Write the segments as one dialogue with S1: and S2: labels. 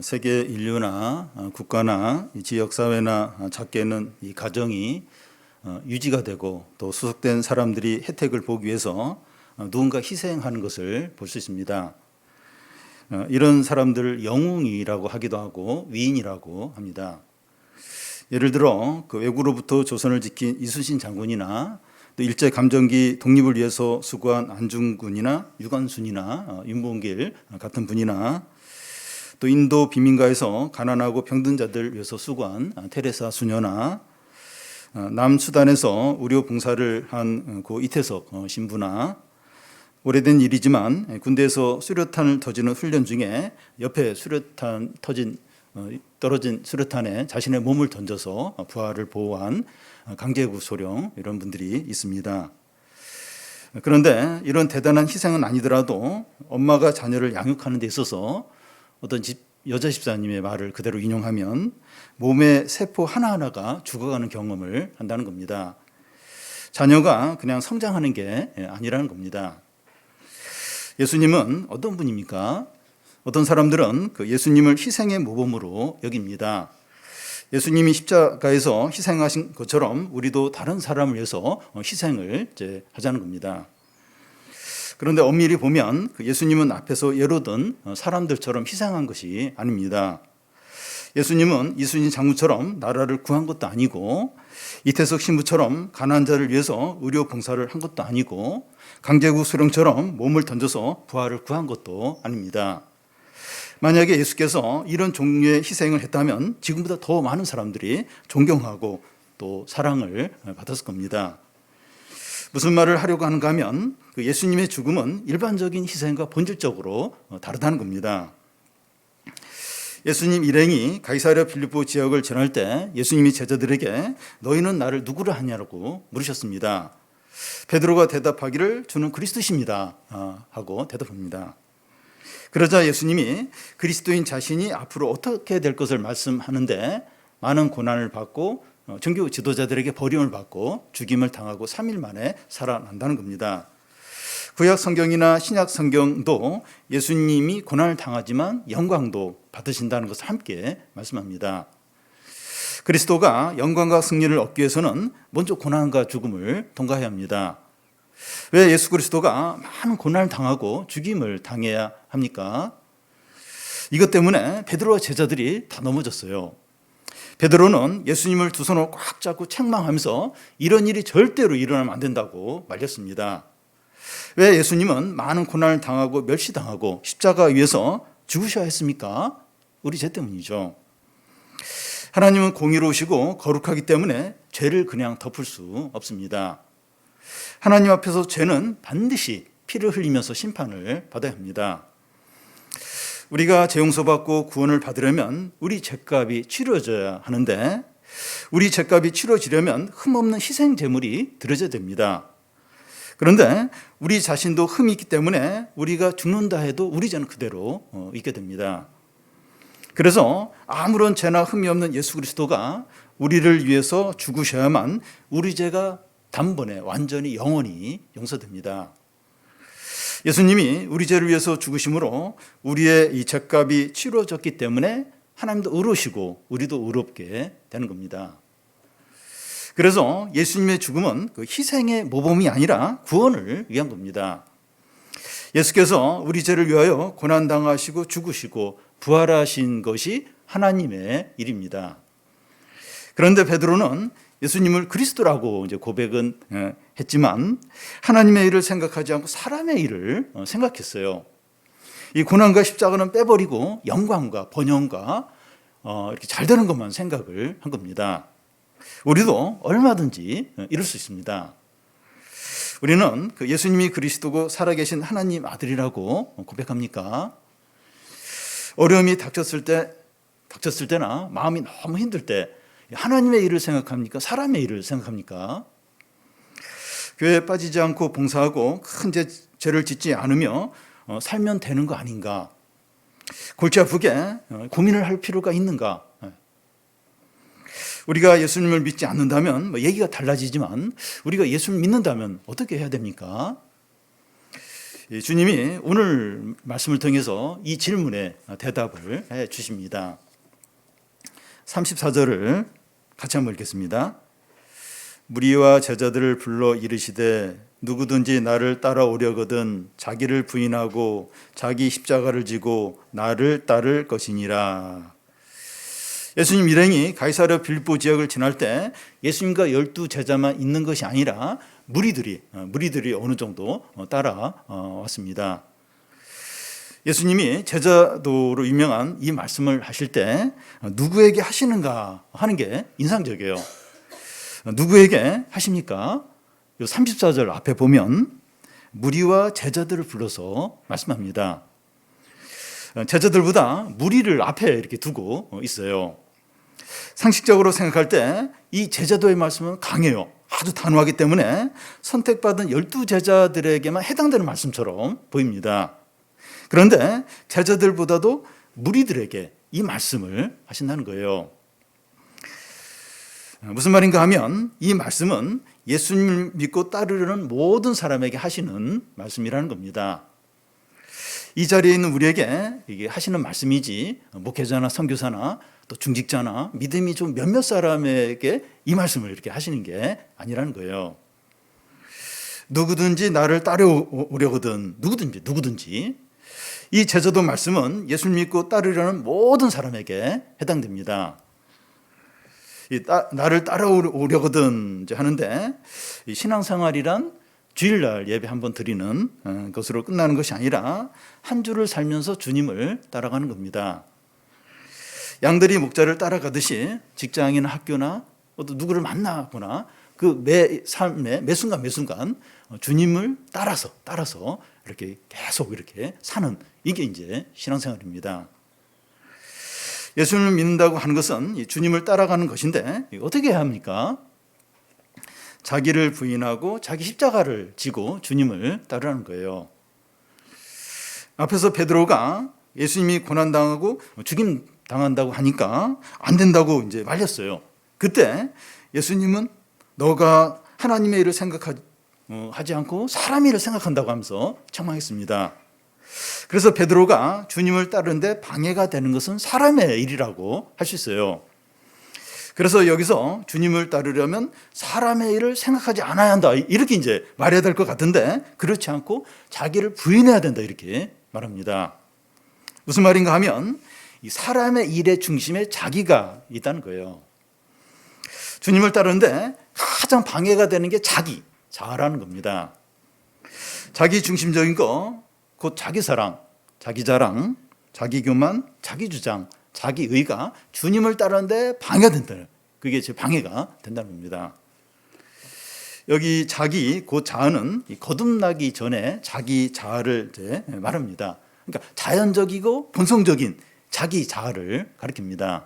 S1: 세계 인류나 국가나 지역사회나 작게는 이 가정이 유지가 되고 또 수속된 사람들이 혜택을 보기 위해서 누군가 희생하는 것을 볼 수 있습니다. 이런 사람들을 영웅이라고 하기도 하고 위인이라고 합니다. 예를 들어 그 외구로부터 조선을 지킨 이순신 장군이나 또 일제 감정기 독립을 위해서 수고한 안중근이나 유관순이나 윤봉길 같은 분이나 또 인도 비민가에서 가난하고 병든 자들 위해서 수고한 테레사 수녀나 남수단에서 의료 봉사를 한 고 이태석 신부나 오래된 일이지만 군대에서 수류탄을 터지는 훈련 중에 옆에 떨어진 수류탄에 자신의 몸을 던져서 부하를 보호한 강제구 소령 이런 분들이 있습니다. 그런데 이런 대단한 희생은 아니더라도 엄마가 자녀를 양육하는 데 있어서 어떤 여자 집사님의 말을 그대로 인용하면 몸의 세포 하나하나가 죽어가는 경험을 한다는 겁니다. 자녀가 그냥 성장하는 게 아니라는 겁니다. 예수님은 어떤 분입니까? 어떤 사람들은 그 예수님을 희생의 모범으로 여깁니다. 예수님이 십자가에서 희생하신 것처럼 우리도 다른 사람을 위해서 희생을 하자는 겁니다. 그런데 엄밀히 보면 예수님은 앞에서 예로든 사람들처럼 희생한 것이 아닙니다. 예수님은 이순신 장군처럼 나라를 구한 것도 아니고 이태석 신부처럼 가난한 자를 위해서 의료 봉사를 한 것도 아니고 강제구 수령처럼 몸을 던져서 부하를 구한 것도 아닙니다. 만약에 예수께서 이런 종류의 희생을 했다면 지금보다 더 많은 사람들이 존경하고 또 사랑을 받았을 겁니다. 무슨 말을 하려고 하는가 하면 그 예수님의 죽음은 일반적인 희생과 본질적으로 다르다는 겁니다. 예수님 일행이 가이사랴 빌립보 지역을 지날 때 예수님이 제자들에게 너희는 나를 누구를 하냐고 물으셨습니다. 베드로가 대답하기를 주는 그리스도십니다 하고 대답합니다. 그러자 예수님이 그리스도인 자신이 앞으로 어떻게 될 것을 말씀하는데 많은 고난을 받고 종교 지도자들에게 버림을 받고 죽임을 당하고 3일 만에 살아난다는 겁니다. 구약 성경이나 신약 성경도 예수님이 고난을 당하지만 영광도 받으신다는 것을 함께 말씀합니다. 그리스도가 영광과 승리를 얻기 위해서는 먼저 고난과 죽음을 통과해야 합니다. 왜 예수 그리스도가 많은 고난을 당하고 죽임을 당해야 합니까? 이것 때문에 베드로와 제자들이 다 넘어졌어요. 베드로는 예수님을 두 손으로 꽉 잡고 책망하면서 이런 일이 절대로 일어나면 안 된다고 말렸습니다. 왜 예수님은 많은 고난을 당하고 멸시당하고 십자가 위에서 죽으셔야 했습니까? 우리 죄 때문이죠. 하나님은 공의로우시고 거룩하기 때문에 죄를 그냥 덮을 수 없습니다. 하나님 앞에서 죄는 반드시 피를 흘리면서 심판을 받아야 합니다. 우리가 죄 용서받고 구원을 받으려면 우리 죄값이 치러져야 하는데 우리 죄값이 치러지려면 흠없는 희생 제물이 드려져야 됩니다. 그런데 우리 자신도 흠이 있기 때문에 우리가 죽는다 해도 우리 죄는 그대로 있게 됩니다. 그래서 아무런 죄나 흠이 없는 예수 그리스도가 우리를 위해서 죽으셔야만 우리 죄가 단번에 완전히 영원히 용서됩니다. 예수님이 우리 죄를 위해서 죽으심으로 우리의 이 죄값이 치러졌기 때문에 하나님도 의로우시고 우리도 의롭게 되는 겁니다. 그래서 예수님의 죽음은 그 희생의 모범이 아니라 구원을 위한 겁니다. 예수께서 우리 죄를 위하여 고난당하시고 죽으시고 부활하신 것이 하나님의 일입니다. 그런데 베드로는 예수님을 그리스도라고 이제 고백은 했지만 하나님의 일을 생각하지 않고 사람의 일을 생각했어요. 이 고난과 십자가는 빼버리고 영광과 번영과 이렇게 잘 되는 것만 생각을 한 겁니다. 우리도 얼마든지 이럴 수 있습니다. 우리는 그 예수님이 그리스도고 살아계신 하나님 아들이라고 고백합니까? 어려움이 닥쳤을 때나 마음이 너무 힘들 때 하나님의 일을 생각합니까? 사람의 일을 생각합니까? 교회에 빠지지 않고 봉사하고 큰 죄를 짓지 않으며 살면 되는 거 아닌가? 골치 아프게 고민을 할 필요가 있는가? 우리가 예수님을 믿지 않는다면 얘기가 달라지지만 우리가 예수를 믿는다면 어떻게 해야 됩니까? 주님이 오늘 말씀을 통해서 이 질문에 대답을 해 주십니다. 34절을 같이 한번 읽겠습니다. 무리와 제자들을 불러 이르시되 누구든지 나를 따라오려거든 자기를 부인하고 자기 십자가를 지고 나를 따를 것이니라. 예수님 일행이 가이사랴 빌립보 지역을 지날 때 예수님과 12제자만 있는 것이 아니라 무리들이 어느 정도 따라왔습니다. 예수님이 제자도로 유명한 이 말씀을 하실 때 누구에게 하시는가 하는 게 인상적이에요. 누구에게 하십니까? 34절 앞에 보면 무리와 제자들을 불러서 말씀합니다. 제자들보다 무리를 앞에 이렇게 두고 있어요. 상식적으로 생각할 때 이 제자도의 말씀은 강해요. 아주 단호하기 때문에 선택받은 12제자들에게만 해당되는 말씀처럼 보입니다. 그런데 제자들보다도 무리들에게 이 말씀을 하신다는 거예요. 무슨 말인가 하면 이 말씀은 예수님을 믿고 따르려는 모든 사람에게 하시는 말씀이라는 겁니다. 이 자리에 있는 우리에게 이게 하시는 말씀이지 목회자나 선교사나 또 중직자나 믿음이 좀 몇몇 사람에게 이 말씀을 이렇게 하시는 게 아니라는 거예요. 누구든지 나를 따라오려거든 누구든지 이 제자도 말씀은 예수를 믿고 따르려는 모든 사람에게 해당됩니다. 나를 따라오려거든 하는데 신앙생활이란 주일날 예배 한번 드리는 것으로 끝나는 것이 아니라 한 주를 살면서 주님을 따라가는 겁니다. 양들이 목자를 따라가듯이 직장이나 학교나 또 누구를 만나거나 그 매 삶의 매 순간 주님을 따라서 이렇게 계속 이렇게 사는 이게 이제 신앙생활입니다. 예수님을 믿는다고 하는 것은 주님을 따라가는 것인데 어떻게 해야 합니까? 자기를 부인하고 자기 십자가를 지고 주님을 따르라는 거예요. 앞에서 베드로가 예수님이 고난당하고 죽임 당한다고 하니까 안 된다고 이제 말렸어요. 그때 예수님은 너가 하나님의 일을 하지 않고 사람의 일을 생각한다고 하면서 책망했습니다. 그래서 베드로가 주님을 따르는데 방해가 되는 것은 사람의 일이라고 할 수 있어요. 그래서 여기서 주님을 따르려면 사람의 일을 생각하지 않아야 한다 이렇게 이제 말해야 될 것 같은데 그렇지 않고 자기를 부인해야 된다 이렇게 말합니다. 무슨 말인가 하면 이 사람의 일의 중심에 자기가 있다는 거예요. 주님을 따르는데 가장 방해가 되는 게 자라는 겁니다. 자기 중심적인 거, 곧 자기 사랑, 자기 자랑, 자기 교만, 자기 주장, 자기 의가 주님을 따르는데 방해가 된다는, 그게 제 방해가 된다는 겁니다. 여기 자기, 곧 자아는 거듭나기 전에 자기 자아를 이제 말합니다. 그러니까 자연적이고 본성적인 자기 자아를 가리킵니다.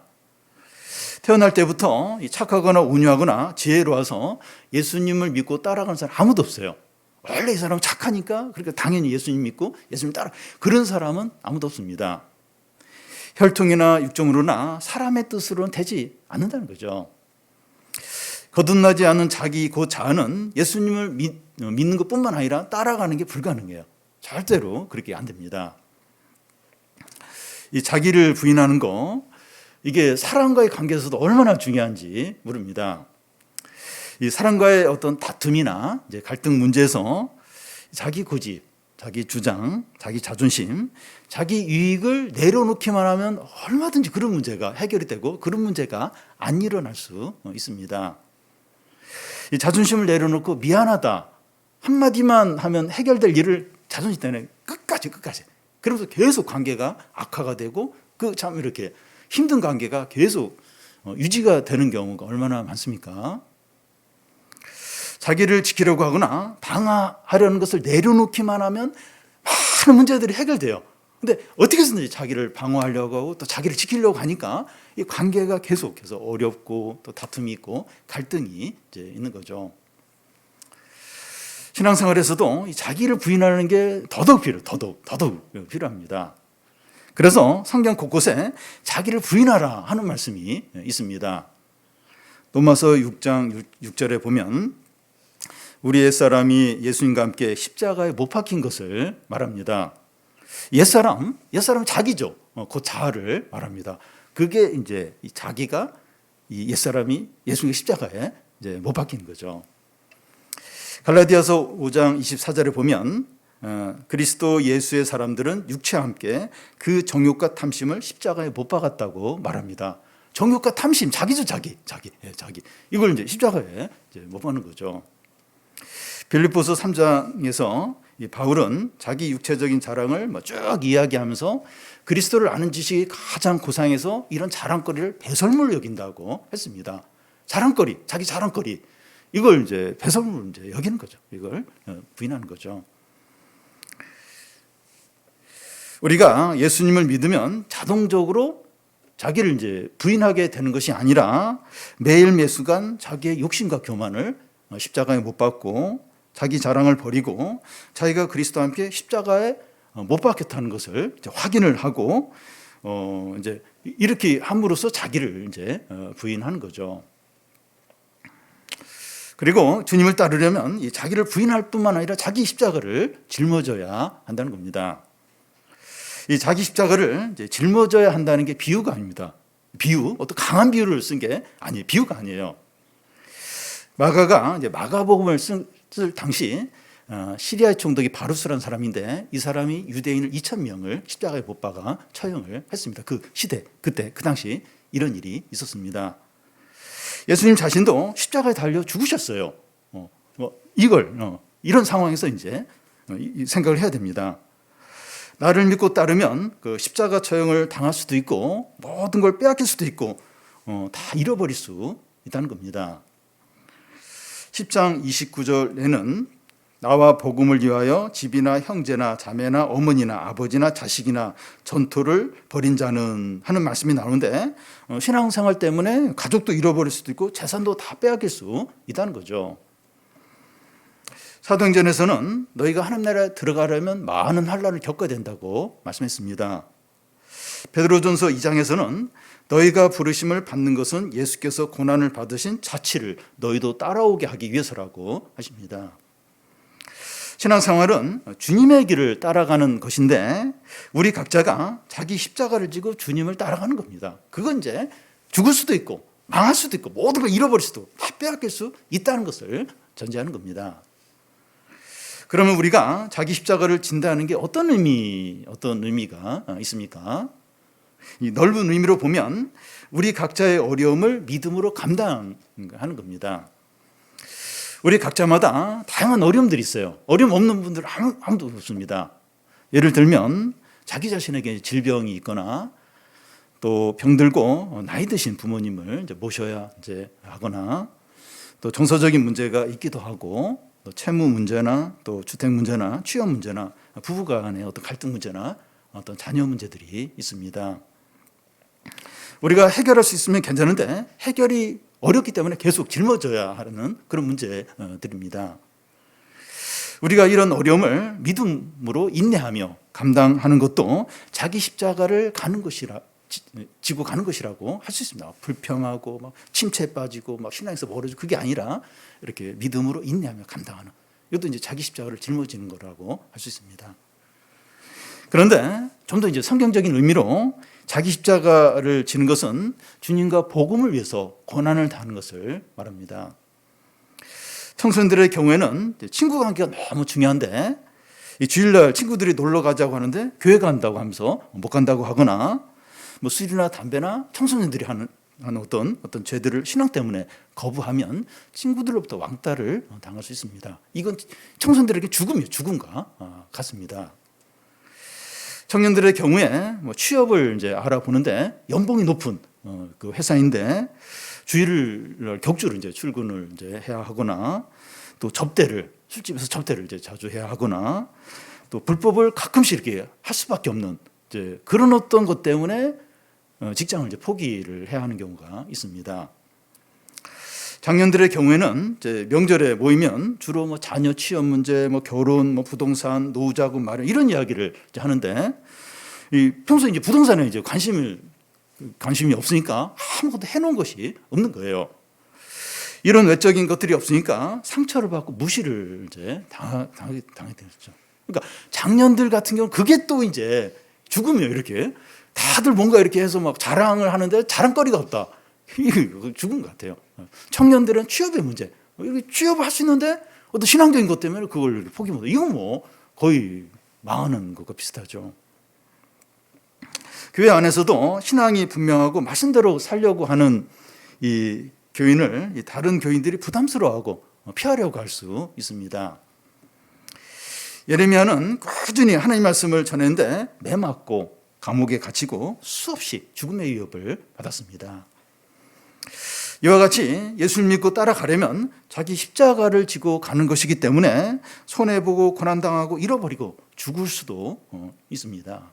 S1: 태어날 때부터 착하거나 온유하거나 지혜로워서 예수님을 믿고 따라가는 사람 아무도 없어요. 원래 이 사람은 착하니까 그러니까 당연히 예수님 믿고 예수님 따라 그런 사람은 아무도 없습니다. 혈통이나 육정으로나 사람의 뜻으로는 되지 않는다는 거죠. 거듭나지 않은 자기 그 자아는 예수님을 믿는 것뿐만 아니라 따라가는 게 불가능해요. 절대로 그렇게 안 됩니다. 이 자기를 부인하는 거 이게 사람과의 관계에서도 얼마나 중요한지 모릅니다. 이 사람과의 어떤 다툼이나 이제 갈등 문제에서 자기 고집, 자기 주장, 자기 자존심, 자기 유익을 내려놓기만 하면 얼마든지 그런 문제가 해결이 되고 그런 문제가 안 일어날 수 있습니다. 이 자존심을 내려놓고 미안하다 한마디만 하면 해결될 일을 자존심 때문에 끝까지 그러면서 계속 관계가 악화가 되고 그 참 이렇게 힘든 관계가 계속 유지가 되는 경우가 얼마나 많습니까? 자기를 지키려고 하거나 방어하려는 것을 내려놓기만 하면 많은 문제들이 해결돼요. 근데 어떻게 해서든지 자기를 방어하려고 하고 또 자기를 지키려고 하니까 이 관계가 계속해서 어렵고 또 다툼이 있고 갈등이 이제 있는 거죠. 신앙생활에서도 이 자기를 부인하는 게 더더욱 필요합니다. 그래서 성경 곳곳에 자기를 부인하라 하는 말씀이 있습니다. 로마서 6장 6절에 보면 우리 옛사람이 예수님과 함께 십자가에 못 박힌 것을 말합니다. 옛사람 자기죠. 그 자아를 말합니다. 그게 이제 이 자기가 이 옛사람이 예수님의 십자가에 이제 못 박힌 거죠. 갈라디아서 5장 24절에 보면 그리스도 예수의 사람들은 육체와 함께 그 정욕과 탐심을 십자가에 못 박았다고 말합니다. 정욕과 탐심, 자기죠, 자기. 이걸 이제 십자가에 이제 못 박는 거죠. 빌립보서 3장에서 바울은 자기 육체적인 자랑을 쭉 이야기하면서 그리스도를 아는 지식이 가장 고상해서 이런 자랑거리를 배설물로 여긴다고 했습니다. 자랑거리, 자기 자랑거리. 이걸 이제 배설물로 이제 여기는 거죠. 이걸 부인하는 거죠. 우리가 예수님을 믿으면 자동적으로 자기를 이제 부인하게 되는 것이 아니라 매일 매순간 자기의 욕심과 교만을 십자가에 못 박고 자기 자랑을 버리고 자기가 그리스도와 함께 십자가에 못 박혔다는 것을 이제 확인을 하고 이제 이렇게 함으로써 자기를 이제 부인하는 거죠. 그리고 주님을 따르려면 이 자기를 부인할 뿐만 아니라 자기 십자가를 짊어져야 한다는 겁니다. 이 자기 십자가를 이제 짊어져야 한다는 게 비유가 아닙니다. 비유, 어떤 강한 비유를 쓴 게 아니에요. 비유가 아니에요. 마가가 이제 마가복음을 쓸 당시 시리아의 총독이 바루스라는 사람인데 이 사람이 유대인을 2,000명을 십자가에 못 박아 처형을 했습니다. 그 시대, 그때 그 당시 이런 일이 있었습니다. 예수님 자신도 십자가에 달려 죽으셨어요. 이런 상황에서 이제 생각을 해야 됩니다. 나를 믿고 따르면 그 십자가 처형을 당할 수도 있고 모든 걸 빼앗길 수도 있고 다 잃어버릴 수 있다는 겁니다. 10장 29절에는 나와 복음을 위하여 집이나 형제나 자매나 어머니나 아버지나 자식이나 전토를 벌인 자는 하는 말씀이 나오는데 신앙생활 때문에 가족도 잃어버릴 수도 있고 재산도 다 빼앗길 수 있다는 거죠. 사도행전에서는 너희가 하나님 나라에 들어가려면 많은 환난을 겪어야 된다고 말씀했습니다. 베드로전서 2장에서는 너희가 부르심을 받는 것은 예수께서 고난을 받으신 자치를 너희도 따라오게 하기 위해서라고 하십니다. 신앙생활은 주님의 길을 따라가는 것인데 우리 각자가 자기 십자가를 지고 주님을 따라가는 겁니다. 그건 이제 죽을 수도 있고 망할 수도 있고 모든 걸 잃어버릴 수도 다 빼앗길 수 있다는 것을 전제하는 겁니다. 그러면 우리가 자기 십자가를 진다는 게 어떤 의미가 있습니까? 이 넓은 의미로 보면 우리 각자의 어려움을 믿음으로 감당하는 겁니다. 우리 각자마다 다양한 어려움들이 있어요. 어려움 없는 분들은 아무도 없습니다. 예를 들면 자기 자신에게 질병이 있거나 또 병들고 나이 드신 부모님을 이제 모셔야 이제 하거나 또 정서적인 문제가 있기도 하고 또 채무 문제나 또 주택 문제나 취업 문제나 부부 간의 어떤 갈등 문제나 어떤 자녀 문제들이 있습니다. 우리가 해결할 수 있으면 괜찮은데 해결이 어렵기 때문에 계속 짊어져야 하는 그런 문제들입니다. 우리가 이런 어려움을 믿음으로 인내하며 감당하는 것도 자기 십자가를 지고 가는 것이라고 할 수 있습니다. 불평하고 막 침체에 빠지고 막 신앙에서 멀어지고 그게 아니라 이렇게 믿음으로 인내하며 감당하는 이것도 이제 자기 십자가를 짊어지는 거라고 할 수 있습니다. 그런데 좀 더 이제 성경적인 의미로 자기 십자가를 지는 것은 주님과 복음을 위해서 고난을 당하는 것을 말합니다. 청소년들의 경우에는 친구 관계가 너무 중요한데 이 주일날 친구들이 놀러 가자고 하는데 교회 간다고 하면서 못 간다고 하거나 뭐 술이나 담배나 청소년들이 하는 어떤 죄들을 신앙 때문에 거부하면 친구들로부터 왕따를 당할 수 있습니다. 이건 청소년들에게 죽음과 같습니다. 청년들의 경우에 뭐 취업을 이제 알아보는데 연봉이 높은 그 회사인데 주일 격주로 이제 출근을 이제 해야 하거나 또 술집에서 접대를 이제 자주 해야 하거나 또 불법을 가끔씩 이렇게 할 수밖에 없는 이제 그런 어떤 것 때문에 직장을 이제 포기를 해야 하는 경우가 있습니다. 장년들의 경우에는 이제 명절에 모이면 주로 뭐 자녀 취업 문제, 뭐 결혼, 뭐 부동산, 노후자금 마련 이런 이야기를 이제 하는데 평소에 이제 부동산에 이제 관심이 없으니까 아무것도 해놓은 것이 없는 거예요. 이런 외적인 것들이 없으니까 상처를 받고 무시를 이제 당하게 되었죠. 그러니까 장년들 같은 경우는 그게 또 이제 죽으면 이렇게 다들 뭔가 이렇게 해서 막 자랑을 하는데 자랑거리가 없다. 이게 죽은 것 같아요. 청년들은 취업의 문제. 이렇게 취업을 할 수 있는데 어떤 신앙적인 것 때문에 그걸 포기 못해. 이건 뭐 거의 망하는 것과 비슷하죠. 교회 안에서도 신앙이 분명하고 말씀대로 살려고 하는 이 교인을 다른 교인들이 부담스러워하고 피하려고 할 수 있습니다. 예레미야는 꾸준히 하나님 말씀을 전했는데 매맞고 감옥에 갇히고 수없이 죽음의 위협을 받았습니다. 이와 같이 예수를 믿고 따라가려면 자기 십자가를 지고 가는 것이기 때문에 손해보고 고난당하고 잃어버리고 죽을 수도 있습니다.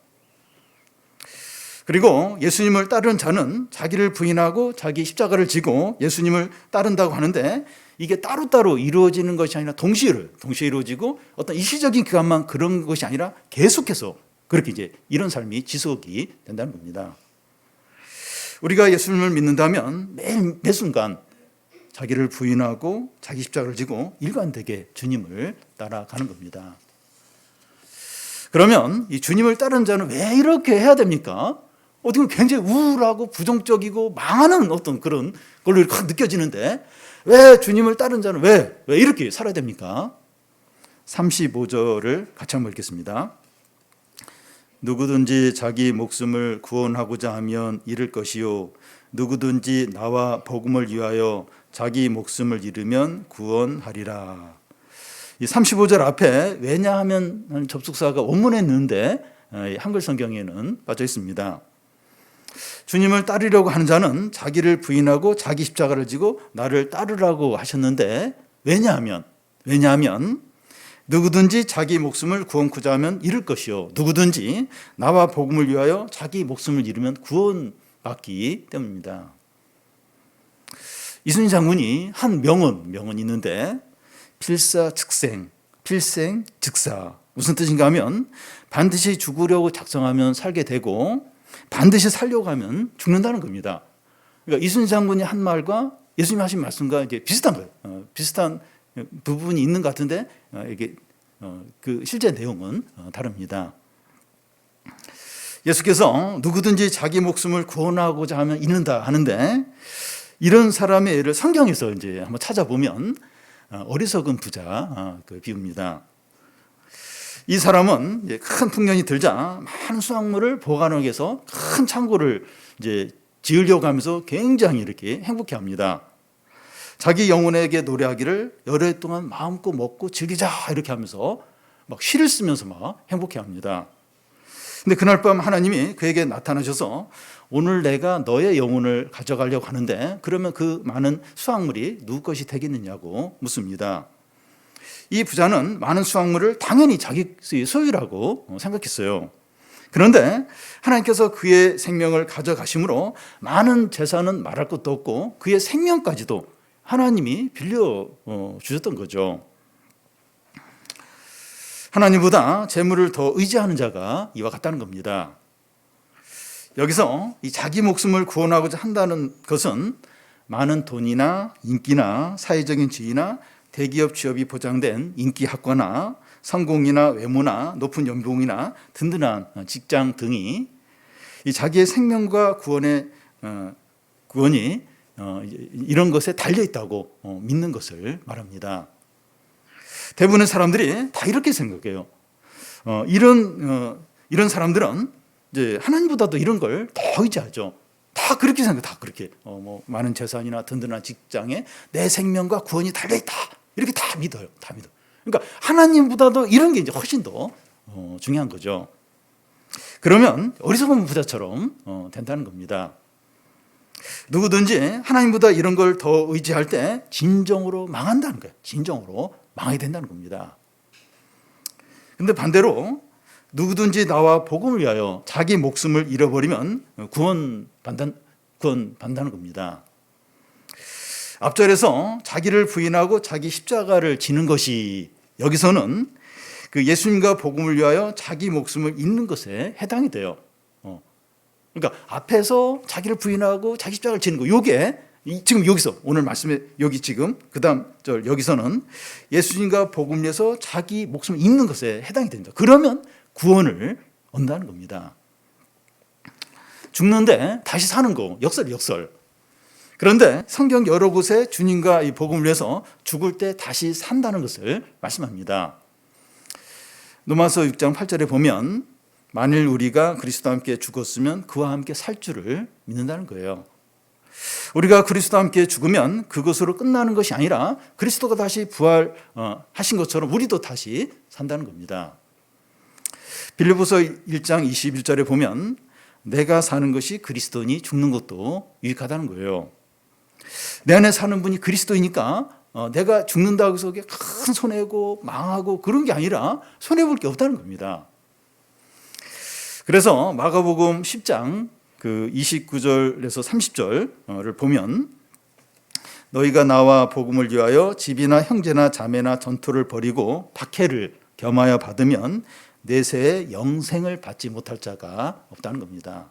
S1: 그리고 예수님을 따르는 자는 자기를 부인하고 자기 십자가를 지고 예수님을 따른다고 하는데 이게 따로따로 이루어지는 것이 아니라 동시에 이루어지고 어떤 일시적인 기간만 그런 것이 아니라 계속해서 그렇게 이제 이런 삶이 지속이 된다는 겁니다. 우리가 예수님을 믿는다면 매 순간 자기를 부인하고 자기 십자가를 지고 일관되게 주님을 따라가는 겁니다. 그러면 이 주님을 따르는 자는 왜 이렇게 해야 됩니까? 어떻게 보면 굉장히 우울하고 부정적이고 망하는 어떤 그런 걸로 확 느껴지는데 왜 주님을 따르는 자는 왜 이렇게 살아야 됩니까? 35절을 같이 한번 읽겠습니다. 누구든지 자기 목숨을 구원하고자 하면 잃을 것이요 누구든지 나와 복음을 위하여 자기 목숨을 잃으면 구원하리라. 이 35절 앞에 왜냐하면 접속사가 원문에 있는데 한글 성경에는 빠져 있습니다. 주님을 따르려고 하는 자는 자기를 부인하고 자기 십자가를 지고 나를 따르라고 하셨는데 왜냐하면 누구든지 자기 목숨을 구원코자 하면 잃을 것이요 누구든지 나와 복음을 위하여 자기 목숨을 잃으면 구원받기 때문입니다. 이순신 장군이 한 명언이 있는데 필사즉생, 필생즉사 무슨 뜻인가 하면 반드시 죽으려고 작정하면 살게 되고 반드시 살려고 하면 죽는다는 겁니다. 그러니까 이순신 장군이 한 말과 예수님이 하신 말씀과 이게 비슷한 거예요. 비슷한 부분이 있는 것 같은데 이게 그 실제 내용은 다릅니다. 예수께서 누구든지 자기 목숨을 구원하고자 하면 잃는다 하는데 이런 사람의 예를 성경에서 이제 한번 찾아보면 어리석은 부자 그 비유입니다. 이 사람은 이제 큰 풍년이 들자 많은 수확물을 보관하기 위해서 큰 창고를 이제 지으려고 하면서 굉장히 이렇게 행복해합니다. 자기 영혼에게 노래하기를 열흘 동안 마음껏 먹고 즐기자 이렇게 하면서 막 시를 쓰면서 막 행복해합니다. 근데 그날 밤 하나님이 그에게 나타나셔서 오늘 내가 너의 영혼을 가져가려고 하는데 그러면 그 많은 수확물이 누구 것이 되겠느냐고 묻습니다. 이 부자는 많은 수확물을 당연히 자기 소유라고 생각했어요. 그런데 하나님께서 그의 생명을 가져가심으로 많은 재산은 말할 것도 없고 그의 생명까지도 하나님이 빌려 주셨던 거죠. 하나님보다 재물을 더 의지하는 자가 이와 같다는 겁니다. 여기서 이 자기 목숨을 구원하고자 한다는 것은 많은 돈이나 인기나 사회적인 지위나 대기업 취업이 보장된 인기 학과나 성공이나 외모나 높은 연봉이나 든든한 직장 등이 이 자기의 생명과 구원이 이런 것에 달려 있다고 믿는 것을 말합니다. 대부분의 사람들이 다 이렇게 생각해요. 이런 사람들은 이제 하나님보다도 이런 걸 더 의지하죠. 다 그렇게 생각해. 다 그렇게 많은 재산이나 든든한 직장에 내 생명과 구원이 달려 있다. 이렇게 다 믿어요. 다 믿어. 그러니까 하나님보다도 이런 게 이제 훨씬 더 중요한 거죠. 그러면 어리석은 부자처럼 된다는 겁니다. 누구든지 하나님보다 이런 걸 더 의지할 때 진정으로 망한다는 거예요. 진정으로 망하게 된다는 겁니다. 근데 반대로 누구든지 나와 복음을 위하여 자기 목숨을 잃어버리면 구원받는다는 겁니다. 앞절에서 자기를 부인하고 자기 십자가를 지는 것이 여기서는 그 예수님과 복음을 위하여 자기 목숨을 잃는 것에 해당이 돼요. 그러니까 앞에서 자기를 부인하고 자기 십자가를 지는 거, 이게 지금 여기서 오늘 말씀에 여기 지금 그다음 절 여기서는 예수님과 복음에서 자기 목숨을 잃는 것에 해당이 된다. 그러면 구원을 얻는다는 겁니다. 죽는데 다시 사는 거 역설. 그런데 성경 여러 곳에 주님과 이 복음을 위해서 죽을 때 다시 산다는 것을 말씀합니다. 로마서 6장 8절에 보면 만일 우리가 그리스도와 함께 죽었으면 그와 함께 살 줄을 믿는다는 거예요. 우리가 그리스도와 함께 죽으면 그것으로 끝나는 것이 아니라 그리스도가 다시 부활하신 것처럼 우리도 다시 산다는 겁니다. 빌립보서 1장 21절에 보면 내가 사는 것이 그리스도니 죽는 것도 유익하다는 거예요. 내 안에 사는 분이 그리스도이니까 내가 죽는다고 해서 큰 손해고 망하고 그런 게 아니라 손해볼 게 없다는 겁니다. 그래서 마가복음 10장 그 29절에서 30절을 보면 너희가 나와 복음을 위하여 집이나 형제나 자매나 전토를 벌이고 박해를 겸하여 받으면 내세에 영생을 받지 못할 자가 없다는 겁니다.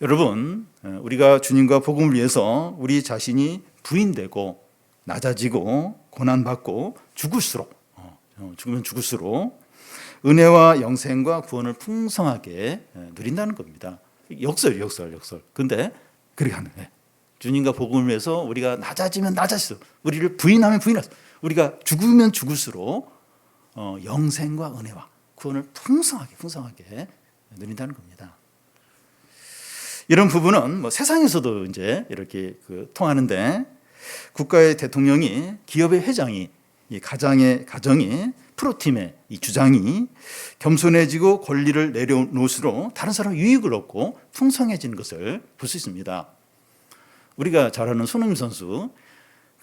S1: 여러분, 우리가 주님과 복음을 위해서 우리 자신이 부인되고 낮아지고 고난받고 죽을수록 죽으면 죽을수록 은혜와 영생과 구원을 풍성하게 누린다는 겁니다. 역설. 근데 그렇게 하는 거예요. 주님과 복음을 위해서 우리가 낮아지면 낮아질수록 우리를 부인하면 부인할수록 우리가 죽으면 죽을수록 영생과 은혜와 구원을 풍성하게 누린다는 겁니다. 이런 부분은 뭐 세상에서도 이제 이렇게 통하는데 국가의 대통령이 기업의 회장이 이 가정이 프로팀의 이 주장이 겸손해지고 권리를 내려놓을수록 다른 사람 유익을 얻고 풍성해지는 것을 볼 수 있습니다. 우리가 잘 아는 손흥민 선수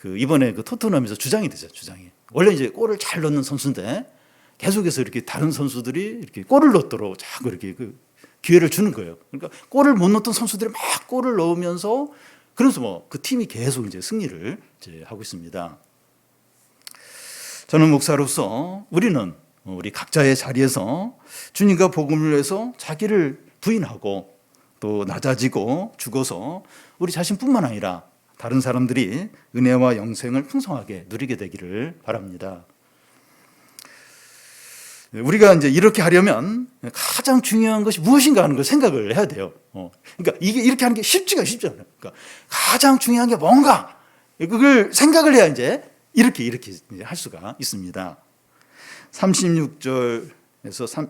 S1: 이번에 토트넘에서 주장이 되죠. 주장이 원래 이제 골을 잘 넣는 선수인데 계속해서 이렇게 다른 선수들이 이렇게 골을 넣도록 자꾸 이렇게 기회를 주는 거예요. 그러니까 골을 못 넣었던 선수들이 막 골을 넣으면서 그래서 그 팀이 계속 이제 승리를 이제 하고 있습니다. 저는 목사로서 우리 각자의 자리에서 주님과 복음을 위해서 자기를 부인하고 또 낮아지고 죽어서 우리 자신뿐만 아니라 다른 사람들이 은혜와 영생을 풍성하게 누리게 되기를 바랍니다. 우리가 이제 이렇게 하려면 가장 중요한 것이 무엇인가 하는 걸 생각을 해야 돼요. 그러니까 이게 이렇게 하는 게 쉽지 않아요. 그러니까 가장 중요한 게 뭔가 그걸 생각을 해야 이제 이렇게 할 수가 있습니다. 36절에서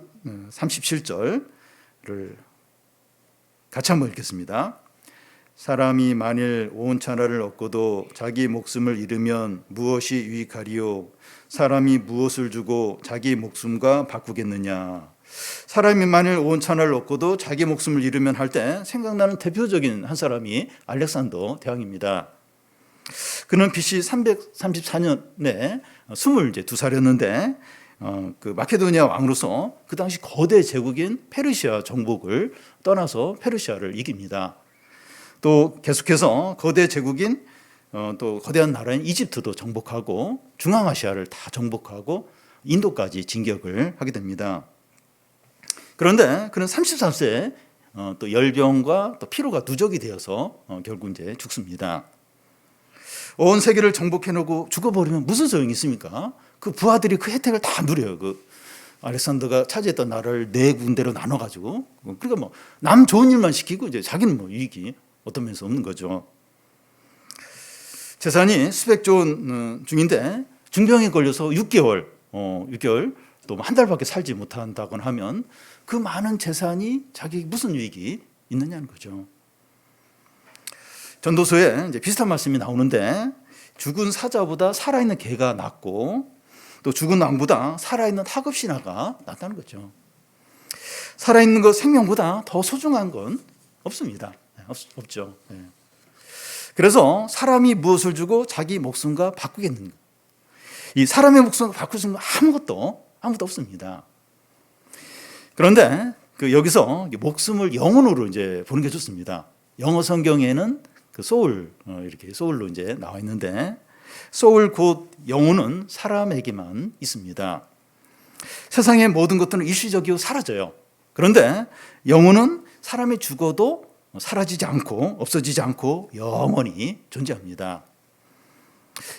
S1: 37절을 같이 한번 읽겠습니다. 사람이 만일 온 천하를 얻고도 자기 목숨을 잃으면 무엇이 유익하리요? 사람이 무엇을 주고 자기 목숨과 바꾸겠느냐? 사람이 만일 온 천하를 얻고도 자기 목숨을 잃으면 할 때 생각나는 대표적인 한 사람이 알렉산더 대왕입니다. 그는 BC 334년에 22살이었는데 그 마케도니아 왕으로서 그 당시 거대 제국인 페르시아 정복을 떠나서 페르시아를 이깁니다. 또 계속해서 거대 제국인 또 거대한 나라인 이집트도 정복하고 중앙아시아를 다 정복하고 인도까지 진격을 하게 됩니다. 그런데 그는 33세에 또 열병과 또 피로가 누적이 되어서 결국 이제 죽습니다. 온 세계를 정복해놓고 죽어버리면 무슨 소용이 있습니까? 그 부하들이 그 혜택을 다 누려요. 알렉산더가 차지했던 나라를 4군데로 나눠가지고 그러니까 남 좋은 일만 시키고 이제 자기는 이익이 어떤 면에서 없는 거죠. 재산이 수백조 원 중인데 중병에 걸려서 6개월 또 한 달밖에 살지 못한다거나 하면 그 많은 재산이 자기에게 무슨 유익이 있느냐는 거죠. 전도서에 이제 비슷한 말씀이 나오는데 죽은 사자보다 살아있는 개가 낫고 또 죽은 왕보다 살아있는 하급신하가 낫다는 거죠. 살아있는 것 생명보다 더 소중한 건 없습니다. 없죠. 그래서 사람이 무엇을 주고 자기 목숨과 바꾸겠는가? 이 사람의 목숨과 바꿀 수 있는 아무것도 없습니다. 그런데 여기서 목숨을 영혼으로 이제 보는 게 좋습니다. 영어 성경에는 소울 이렇게 소울로 이제 나와 있는데 소울 곧 영혼은 사람에게만 있습니다. 세상의 모든 것들은 일시적이고 사라져요. 그런데 영혼은 사람이 죽어도 사라지지 않고 없어지지 않고 영원히 존재합니다.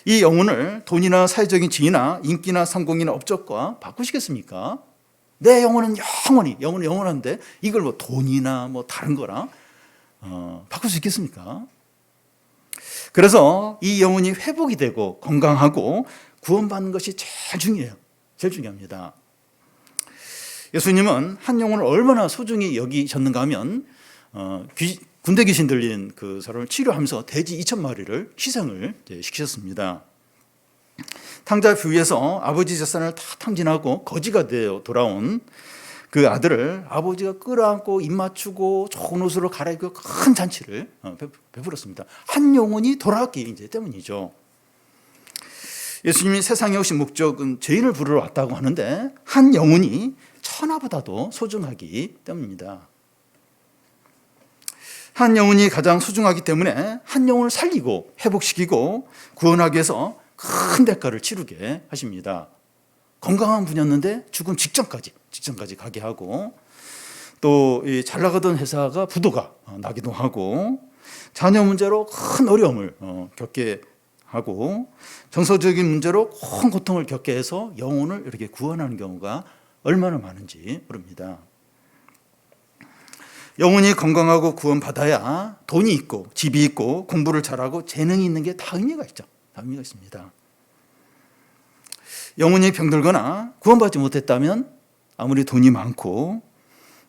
S1: 이 영혼을 돈이나 사회적인 지위나 인기나 성공이나 업적과 바꾸시겠습니까? 내 영혼은 영혼은 영원한데 이걸 뭐 돈이나 뭐 다른 거랑 바꿀 수 있겠습니까? 그래서 이 영혼이 회복이 되고 건강하고 구원받는 것이 제일 중요해요. 제일 중요합니다. 예수님은 한 영혼을 얼마나 소중히 여기셨는가 하면 군대 귀신 들린 그 사람을 치료하면서 돼지 2,000마리를 희생을 시키셨습니다. 탕자 부위에서 아버지 재산을 다 탕진하고 거지가 되어 돌아온 그 아들을 아버지가 끌어안고 입 맞추고 좋은 옷으로 갈아입고 큰 잔치를 베풀었습니다. 한 영혼이 돌아왔기 때문이죠. 예수님이 세상에 오신 목적은 죄인을 부르러 왔다고 하는데 한 영혼이 천하보다도 소중하기 때문입니다. 한 영혼이 가장 소중하기 때문에 한 영혼을 살리고 회복시키고 구원하기 위해서 큰 대가를 치르게 하십니다. 건강한 분이었는데 죽음 직전까지 가게 하고, 또 잘 나가던 회사가 부도가 나기도 하고, 자녀 문제로 큰 어려움을 겪게 하고, 정서적인 문제로 큰 고통을 겪게 해서 영혼을 이렇게 구원하는 경우가 얼마나 많은지 모릅니다. 영혼이 건강하고 구원받아야 돈이 있고 집이 있고 공부를 잘하고 재능이 있는 게 다 의미가 있죠. 다 의미가 있습니다. 영혼이 병들거나 구원받지 못했다면 아무리 돈이 많고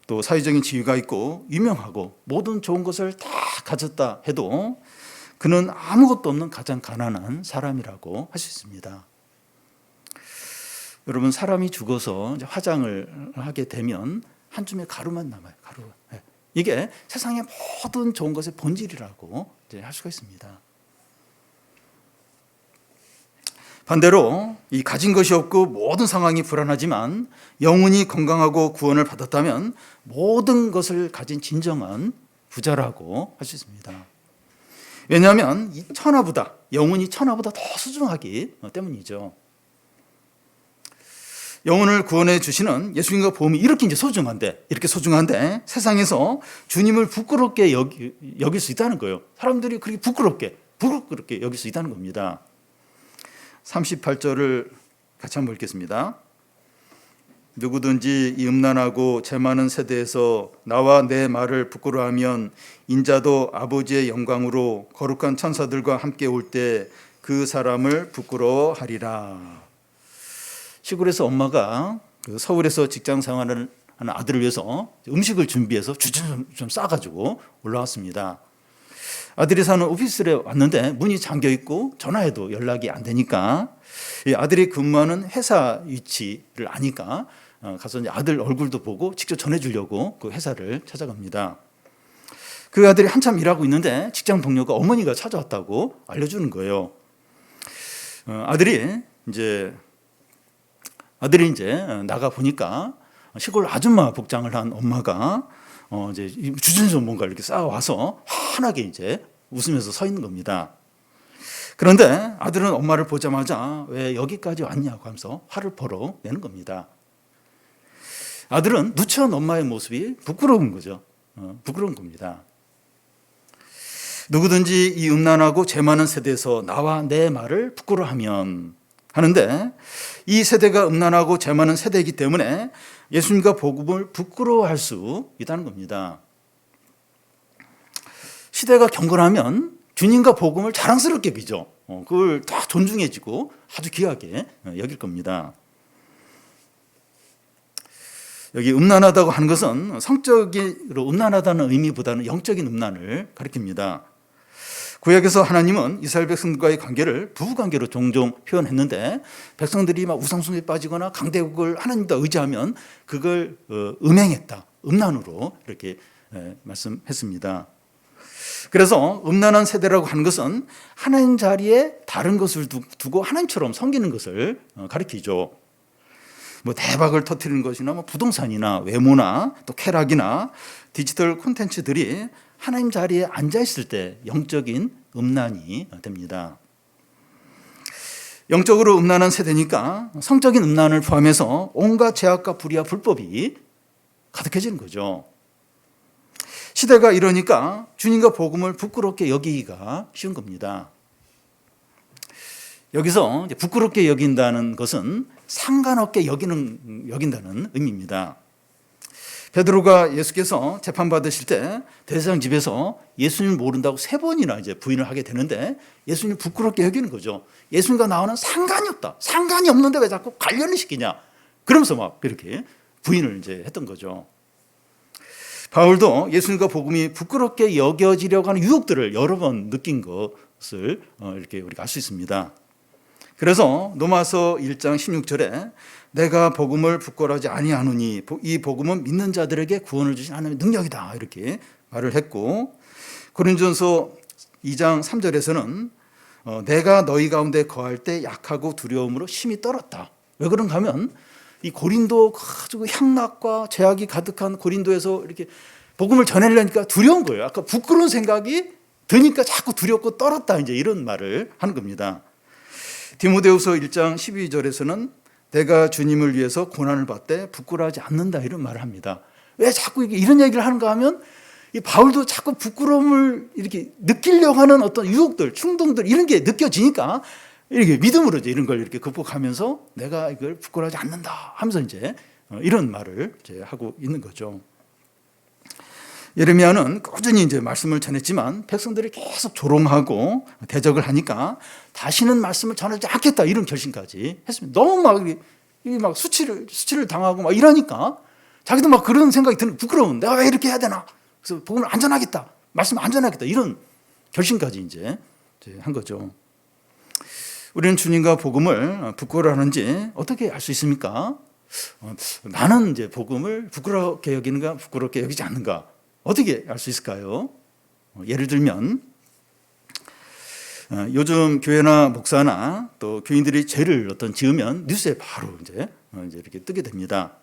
S1: 또 사회적인 지위가 있고 유명하고 모든 좋은 것을 다 가졌다 해도 그는 아무것도 없는 가장 가난한 사람이라고 할 수 있습니다. 여러분, 사람이 죽어서 화장을 하게 되면 한 줌의 가루만 남아요. 가루. 이게 세상의 모든 좋은 것의 본질이라고 할 수가 있습니다. 반대로 이 가진 것이 없고 모든 상황이 불안하지만 영혼이 건강하고 구원을 받았다면 모든 것을 가진 진정한 부자라고 할 수 있습니다. 왜냐하면 이 천하보다, 영혼이 천하보다 더 소중하기 때문이죠. 영혼을 구원해 주시는 예수님과 복음이 이렇게 소중한데, 소중한데 세상에서 주님을 부끄럽게 여길 수 있다는 거예요. 사람들이 그렇게 부끄럽게 여길 수 있다는 겁니다. 38절을 같이 한번 읽겠습니다. 누구든지 이 음란하고 죄 많은 세대에서 나와 내 말을 부끄러워하면 인자도 아버지의 영광으로 거룩한 천사들과 함께 올 때 그 사람을 부끄러워하리라. 시골에서 엄마가 서울에서 직장 생활을 하는 아들을 위해서 음식을 준비해서 좀 싸가지고 올라왔습니다. 아들이 사는 오피스에 왔는데 문이 잠겨 있고 전화해도 연락이 안 되니까 아들이 근무하는 회사 위치를 아니까 가서 이제 아들 얼굴도 보고 직접 전해주려고 그 회사를 찾아갑니다. 그 아들이 한참 일하고 있는데 직장 동료가 어머니가 찾아왔다고 알려주는 거예요. 아들이 이제 나가 보니까 시골 아줌마 복장을 한 엄마가 이제 주전자 뭔가 이렇게 쌓아와서 환하게 이제 웃으면서 서 있는 겁니다. 그런데 아들은 엄마를 보자마자 왜 여기까지 왔냐고 하면서 화를 벌어내는 겁니다. 아들은 누추한 엄마의 모습이 부끄러운 거죠. 부끄러운 겁니다. 누구든지 이 음란하고 죄 많은 세대에서 나와 내 말을 부끄러워하면 하는데, 이 세대가 음란하고 죄 많은 세대이기 때문에 예수님과 복음을 부끄러워할 수 있다는 겁니다. 시대가 경건하면 주님과 복음을 자랑스럽게 여기죠. 그걸 다 존중해지고 아주 귀하게 여길 겁니다. 여기 음란하다고 하는 것은 성적으로 음란하다는 의미보다는 영적인 음란을 가리킵니다. 구약에서 하나님은 이스라엘 백성들과의 관계를 부부관계로 종종 표현했는데, 백성들이 막 우상숭배에 빠지거나 강대국을 하나님보다 의지하면 그걸 음행했다, 음란으로 이렇게 말씀했습니다. 그래서 음란한 세대라고 하는 것은 하나님 자리에 다른 것을 두고 하나님처럼 섬기는 것을 가리키죠. 뭐 대박을 터뜨리는 것이나 뭐 부동산이나 외모나 또 쾌락이나 디지털 콘텐츠들이 하나님 자리에 앉아 있을 때 영적인 음란이 됩니다. 영적으로 음란한 세대니까 성적인 음란을 포함해서 온갖 죄악과 불의와 불법이 가득해지는 거죠. 시대가 이러니까 주님과 복음을 부끄럽게 여기기가 쉬운 겁니다. 여기서 이제 부끄럽게 여긴다는 것은 상관없게 여긴다는 의미입니다. 베드로가 예수께서 재판받으실 때 대제사장 집에서 예수님을 모른다고 3번이나 이제 부인을 하게 되는데 예수님을 부끄럽게 여기는 거죠. 예수님과 나와는 상관이 없다. 상관이 없는데 왜 자꾸 관련을 시키냐. 그러면서 막 이렇게 부인을 이제 했던 거죠. 바울도 예수님과 복음이 부끄럽게 여겨지려고 하는 유혹들을 여러 번 느낀 것을 이렇게 우리가 알 수 있습니다. 그래서 로마서 1장 16절에 내가 복음을 부끄러워하지 아니하노니 이 복음은 믿는 자들에게 구원을 주신 하나님의 능력이다 이렇게 말을 했고, 고린도전서 2장 3절에서는 내가 너희 가운데 거할 때 약하고 두려움으로 심히 떨었다. 왜 그런가 하면 이 고린도 아주 향락과 죄악이 가득한 고린도에서 이렇게 복음을 전하려니까 두려운 거예요. 아까 부끄러운 생각이 드니까 자꾸 두렵고 떨었다 이제 이런 말을 하는 겁니다. 디모데후서 1장 12절에서는 내가 주님을 위해서 고난을 받되 부끄러워하지 않는다 이런 말을 합니다. 왜 자꾸 이런 얘기를 하는가 하면 이 바울도 자꾸 부끄러움을 이렇게 느끼려고 하는 어떤 유혹들, 충동들 이런 게 느껴지니까 이렇게 믿음으로 이제 이런 걸 이렇게 극복하면서 내가 이걸 부끄러워하지 않는다 하면서 이제 이런 말을 이제 하고 있는 거죠. 예레미야는 꾸준히 이제 말씀을 전했지만 백성들이 계속 조롱하고 대적을 하니까 다시는 말씀을 전하지 않겠다 이런 결심까지 했습니다. 너무 막 수치를 당하고 막 이러니까 자기도 막 그런 생각이 드는 부끄러운 내가 왜 이렇게 해야 되나? 그래서 복음을 안전하겠다, 말씀을 안전하겠다 이런 결심까지 이제 한 거죠. 우리는 주님과 복음을 부끄러워하는지 어떻게 알 수 있습니까? 나는 이제 복음을 부끄럽게 여기는가, 부끄럽게 여기지 않는가? 어떻게 알 수 있을까요? 예를 들면 요즘 교회나 목사나 또 교인들이 죄를 지으면 뉴스에 바로 이제 이렇게 뜨게 됩니다.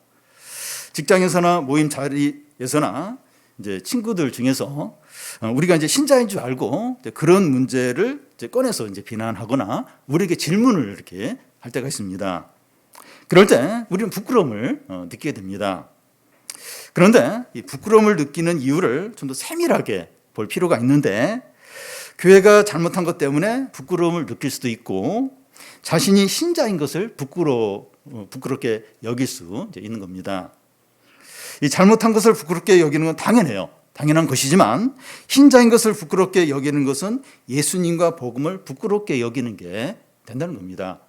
S1: 직장에서나 모임 자리에서나 이제 친구들 중에서 우리가 이제 신자인 줄 알고 그런 문제를 이제 꺼내서 이제 비난하거나 우리에게 질문을 이렇게 할 때가 있습니다. 그럴 때 우리는 부끄러움을 느끼게 됩니다. 그런데 이 부끄러움을 느끼는 이유를 좀 더 세밀하게 볼 필요가 있는데, 교회가 잘못한 것 때문에 부끄러움을 느낄 수도 있고 자신이 신자인 것을 부끄럽게 여길 수 있는 겁니다. 이 잘못한 것을 부끄럽게 여기는 건 당연한 것이지만 신자인 것을 부끄럽게 여기는 것은 예수님과 복음을 부끄럽게 여기는 게 된다는 겁니다.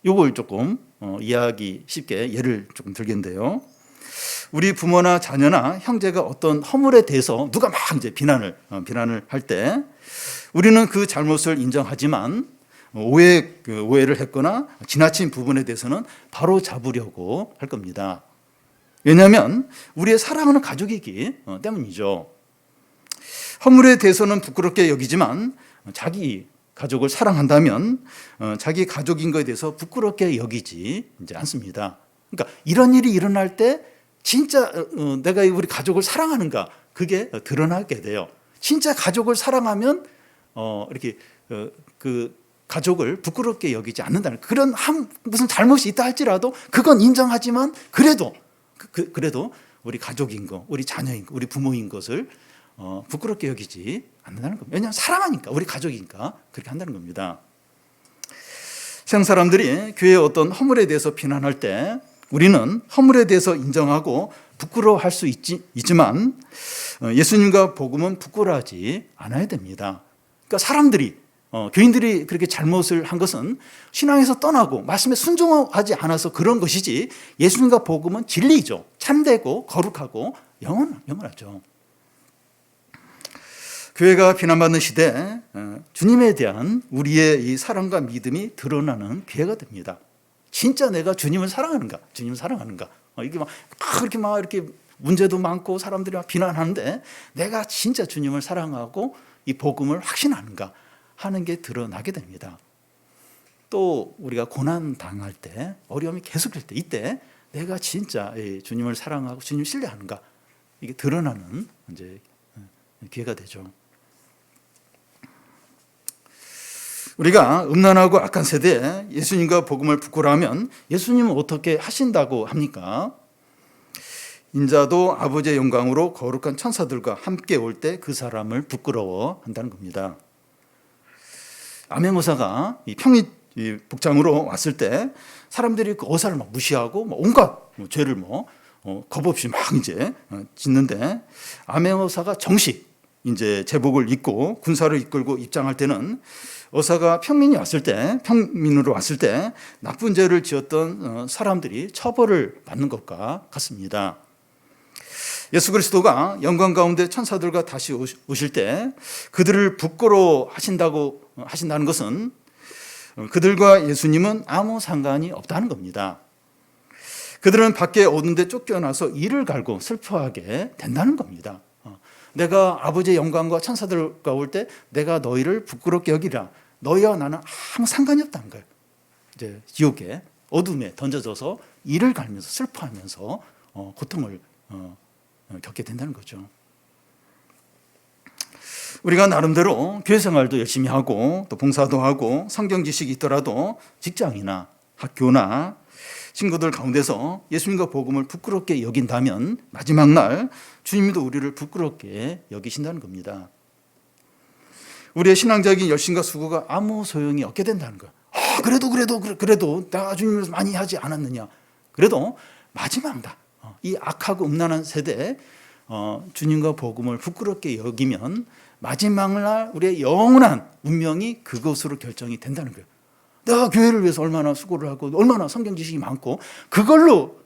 S1: 이걸 조금 이해하기 쉽게 예를 조금 들겠는데요. 우리 부모나 자녀나 형제가 어떤 허물에 대해서 누가 막 이제 비난을 할 때 우리는 그 잘못을 인정하지만 오해를 했거나 지나친 부분에 대해서는 바로 잡으려고 할 겁니다. 왜냐하면 우리의 사랑하는 가족이기 때문이죠. 허물에 대해서는 부끄럽게 여기지만 자기 가족을 사랑한다면 자기 가족인 것에 대해서 부끄럽게 여기지 않습니다. 그러니까 이런 일이 일어날 때 진짜 내가 우리 가족을 사랑하는가 그게 드러나게 돼요. 진짜 가족을 사랑하면 이렇게 그 가족을 부끄럽게 여기지 않는다는 그런 무슨 잘못이 있다 할지라도 그건 인정하지만 그래도 우리 가족인 거, 우리 자녀인 거, 우리 부모인 것을 부끄럽게 여기지 않는다는 겁니다. 왜냐하면 사랑하니까 우리 가족이니까 그렇게 한다는 겁니다. 세상 사람들이 교회의 어떤 허물에 대해서 비난할 때 우리는 허물에 대해서 인정하고 부끄러워할 수 있지만 예수님과 복음은 부끄러워하지 않아야 됩니다. 그러니까 사람들이 교인들이 그렇게 잘못을 한 것은 신앙에서 떠나고 말씀에 순종하지 않아서 그런 것이지 예수님과 복음은 진리이죠. 참되고 거룩하고 영원하죠. 교회가 비난받는 시대에 주님에 대한 우리의 이 사랑과 믿음이 드러나는 기회가 됩니다. 진짜 내가 주님을 사랑하는가? 이게 그렇게 이렇게 문제도 많고 사람들이 막 비난하는데 내가 진짜 주님을 사랑하고 이 복음을 확신하는가 하는 게 드러나게 됩니다. 또 우리가 고난 당할 때, 어려움이 계속될 때, 이때 내가 진짜 주님을 사랑하고 주님을 신뢰하는가 이게 드러나는 이제 기회가 되죠. 우리가 음란하고 악한 세대에 예수님과 복음을 부끄러워하면 예수님은 어떻게 하신다고 합니까? 인자도 아버지의 영광으로 거룩한 천사들과 함께 올 때 그 사람을 부끄러워한다는 겁니다. 암행어사가 이 평리 복장으로 왔을 때 사람들이 그 어사를 막 무시하고 온갖 죄를 겁 없이 막 이제 짓는데, 암행어사가 정식 이제 제복을 입고 군사를 이끌고 입장할 때는 어사가 평민으로 왔을 때 나쁜 죄를 지었던 사람들이 처벌을 받는 것과 같습니다. 예수 그리스도가 영광 가운데 천사들과 다시 오실 때 그들을 부끄러워 하신다는 것은 그들과 예수님은 아무 상관이 없다는 겁니다. 그들은 밖에 오는데 쫓겨나서 이를 갈고 슬퍼하게 된다는 겁니다. 내가 아버지의 영광과 천사들과 올 때 내가 너희를 부끄럽게 여기라. 너희와 나는 아무 상관이 없다는 거예요. 이제 지옥의 어둠에 던져져서 이를 갈면서 슬퍼하면서 고통을 겪게 된다는 거죠. 우리가 나름대로 교회 생활도 열심히 하고 또 봉사도 하고 성경 지식이 있더라도 직장이나 학교나 친구들 가운데서 예수님과 복음을 부끄럽게 여긴다면 마지막 날 주님도 우리를 부끄럽게 여기신다는 겁니다. 우리의 신앙적인 열심과 수고가 아무 소용이 없게 된다는 거예요. 그래도 내가 주님을 많이 하지 않았느냐. 그래도 마지막 날 이 악하고 음란한 세대에 주님과 복음을 부끄럽게 여기면 마지막 날 우리의 영원한 운명이 그것으로 결정이 된다는 거예요. 내가 교회를 위해서 얼마나 수고를 하고 얼마나 성경 지식이 많고 그걸로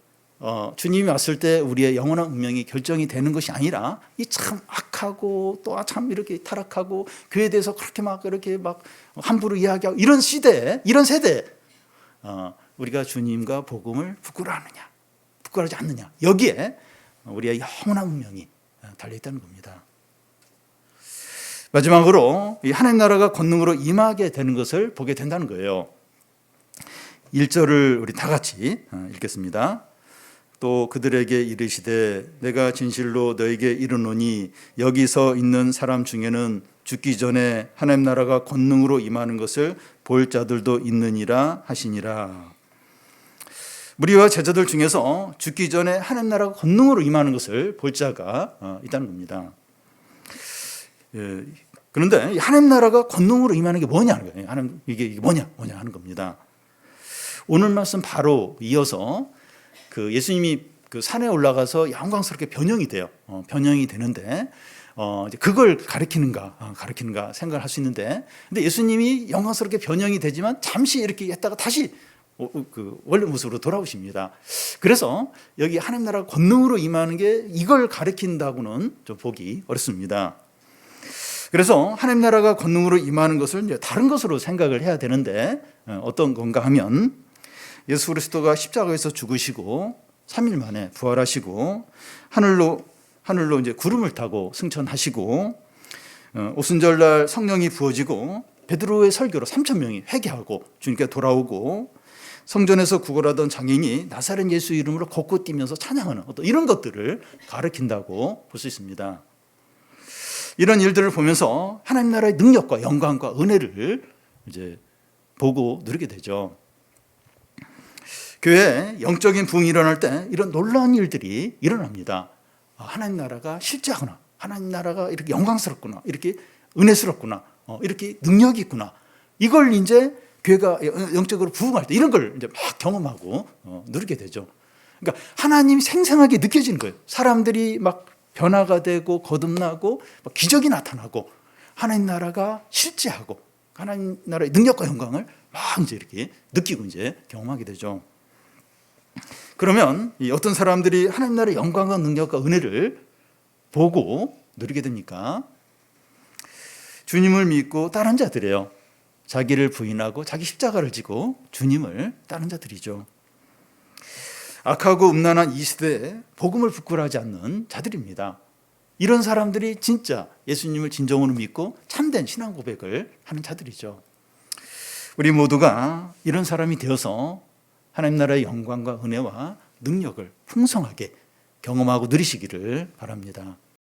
S1: 주님이 왔을 때 우리의 영원한 운명이 결정이 되는 것이 아니라 이 참 악하고 또 참 이렇게 타락하고 교회에 대해서 그렇게 막 함부로 이야기하고 이런 세대 우리가 주님과 복음을 부끄러워하지 않느냐, 여기에 우리의 영원한 운명이 달려있다는 겁니다. 마지막으로 이 하나님 나라가 권능으로 임하게 되는 것을 보게 된다는 거예요. 1절을 우리 다 같이 읽겠습니다. 또 그들에게 이르시되 내가 진실로 너에게 이르노니 여기서 있는 사람 중에는 죽기 전에 하나님 나라가 권능으로 임하는 것을 볼 자들도 있느니라 하시니라. 무리와 제자들 중에서 죽기 전에 하나님 나라가 권능으로 임하는 것을 볼 자가 있다는 겁니다. 그런데 하나님 나라가 권능으로 임하는 게 뭐냐는 거예요. 이게 뭐냐 하는 겁니다. 오늘 말씀 바로 이어서 그 예수님이 그 산에 올라가서 영광스럽게 변형이 돼요. 변형이 되는데 그걸 가리키는가 생각을 할 수 있는데, 근데 예수님이 영광스럽게 변형이 되지만 잠시 이렇게 했다가 다시 그 원래 모습으로 돌아오십니다. 그래서 여기 하나님 나라가 권능으로 임하는 게 이걸 가리킨다고는 좀 보기 어렵습니다. 그래서 하나님 나라가 권능으로 임하는 것을 이제 다른 것으로 생각을 해야 되는데 어떤 건가 하면 예수 그리스도가 십자가에서 죽으시고 3일 만에 부활하시고 하늘로 이제 구름을 타고 승천하시고 오순절날 성령이 부어지고 베드로의 설교로 3,000명이 회개하고 주님께 돌아오고 성전에서 구걸하던 장인이 나사렛 예수 이름으로 걷고 뛰면서 찬양하는 어떤 이런 것들을 가리킨다고 볼 수 있습니다. 이런 일들을 보면서 하나님 나라의 능력과 영광과 은혜를 이제 보고 누리게 되죠. 교회에 영적인 부흥이 일어날 때 이런 놀라운 일들이 일어납니다. 하나님 나라가 실제하구나, 하나님 나라가 이렇게 영광스럽구나, 이렇게 은혜스럽구나, 이렇게 능력이 있구나. 이걸 이제 교회가 영적으로 부흥할 때 이런 걸 이제 막 경험하고 누리게 되죠. 그러니까 하나님이 생생하게 느껴지는 거예요. 사람들이 막 변화가 되고 거듭나고 기적이 나타나고 하나님 나라가 실제하고 하나님 나라의 능력과 영광을 막 이제 이렇게 느끼고 이제 경험하게 되죠. 그러면 어떤 사람들이 하나님 나라의 영광과 능력과 은혜를 보고 누리게 됩니까? 주님을 믿고 따른 자들이에요. 자기를 부인하고 자기 십자가를 지고 주님을 따른 자들이죠. 악하고 음란한 이 시대에 복음을 부끄러워하지 않는 자들입니다. 이런 사람들이 진짜 예수님을 진정으로 믿고 참된 신앙 고백을 하는 자들이죠. 우리 모두가 이런 사람이 되어서 하나님 나라의 영광과 은혜와 능력을 풍성하게 경험하고 누리시기를 바랍니다.